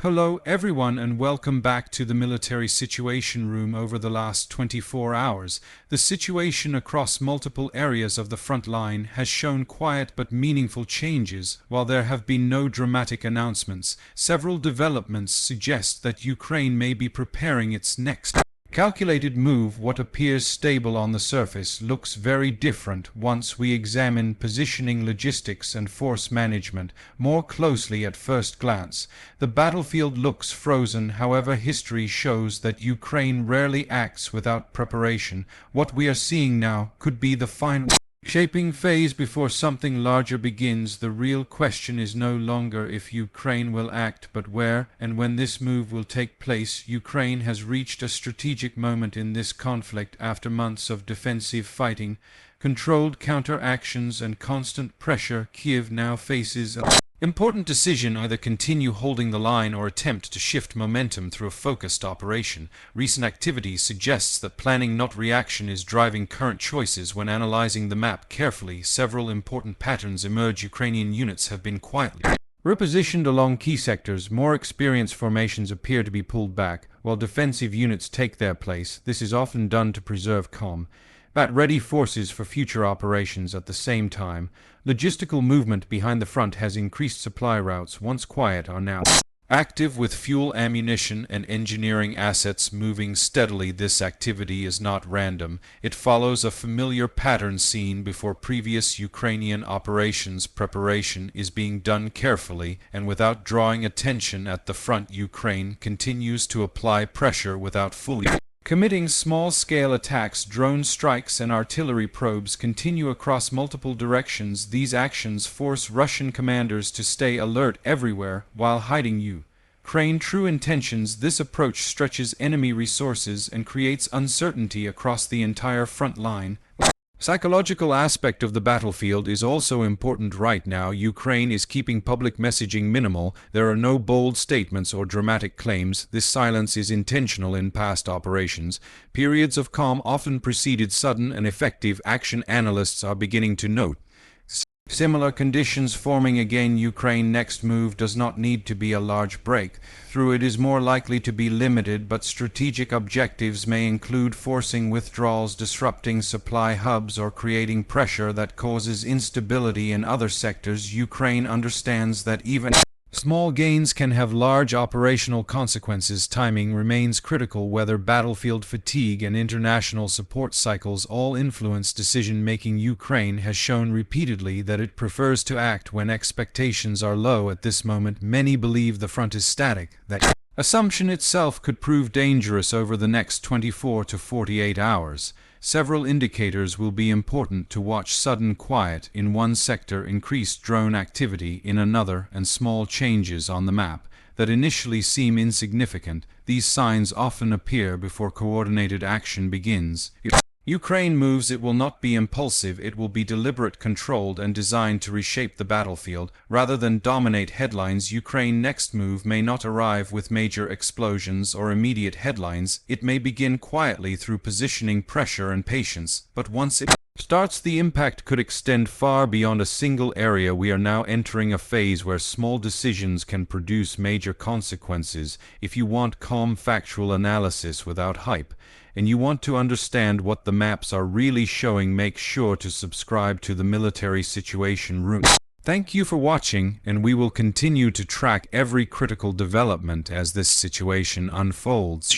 Hello everyone and welcome back to the military situation room. Over the last 24 hours, the situation across multiple areas of the front line has shown quiet but meaningful changes. While there have been no dramatic announcements, several developments suggest that Ukraine may be preparing its next calculated move. What appears stable on the surface looks very different once we examine positioning, logistics and force management more closely. At first glance, the battlefield looks frozen. However, history shows that Ukraine rarely acts without preparation. What we are seeing now could be the final shaping phase before something larger begins. The real question is no longer if Ukraine will act, but where and when this move will take place. Ukraine has reached a strategic moment in this conflict. After months of defensive fighting, controlled counter-actions and constant pressure, Kiev now faces an important decision: either continue holding the line or attempt to shift momentum through a focused operation. Recent activity suggests that planning, not reaction, is driving current choices. When analyzing the map carefully, several important patterns emerge. Ukrainian units have been quietly repositioned along key sectors. More experienced formations appear to be pulled back, while defensive units take their place. This is often done to preserve combat-ready forces for future operations. At the same time, logistical movement behind the front has increased. Supply routes, once quiet, are now active, with fuel, ammunition, and engineering assets moving steadily. This activity is not random. It follows a familiar pattern seen before previous Ukrainian operations. Preparation is being done carefully and without drawing attention. At the front, Ukraine continues to apply pressure without fully committing. Small-scale attacks, drone strikes, and artillery probes continue across multiple directions. These actions force Russian commanders to stay alert everywhere while hiding Ukraine's true intentions. This approach stretches enemy resources and creates uncertainty across the entire front line. Psychological aspect of the battlefield is also important right now. Ukraine is keeping public messaging minimal. There are no bold statements or dramatic claims. This silence is intentional. In past operations, periods of calm often preceded sudden and effective action. Analysts are beginning to note similar conditions forming again. Ukraine's next move does not need to be a large breakthrough. It is more likely to be limited, but strategic objectives may include forcing withdrawals, disrupting supply hubs, or creating pressure that causes instability in other sectors. Ukraine understands that even small gains can have large operational consequences. Timing remains critical. Whether battlefield fatigue and international support cycles all influence decision-making, Ukraine has shown repeatedly that it prefers to act when expectations are low. At this moment, many believe the front is static. That assumption itself could prove dangerous. Over the next 24 to 48 hours, several indicators will be important to watch: sudden quiet in one sector, increased drone activity in another, and small changes on the map that initially seem insignificant. These signs often appear before coordinated action begins. If Ukraine moves, it will not be impulsive. It will be deliberate, controlled, and designed to reshape the battlefield rather than dominate headlines. Ukraine's next move may not arrive with major explosions or immediate headlines. It may begin quietly through positioning, pressure, and patience. But once it starts, the impact could extend far beyond a single area. We are now entering a phase where small decisions can produce major consequences. If you want calm, factual analysis without hype, and you want to understand what the maps are really showing, make sure to subscribe to the Military Situation Room. Thank you for watching, and we will continue to track every critical development as this situation unfolds.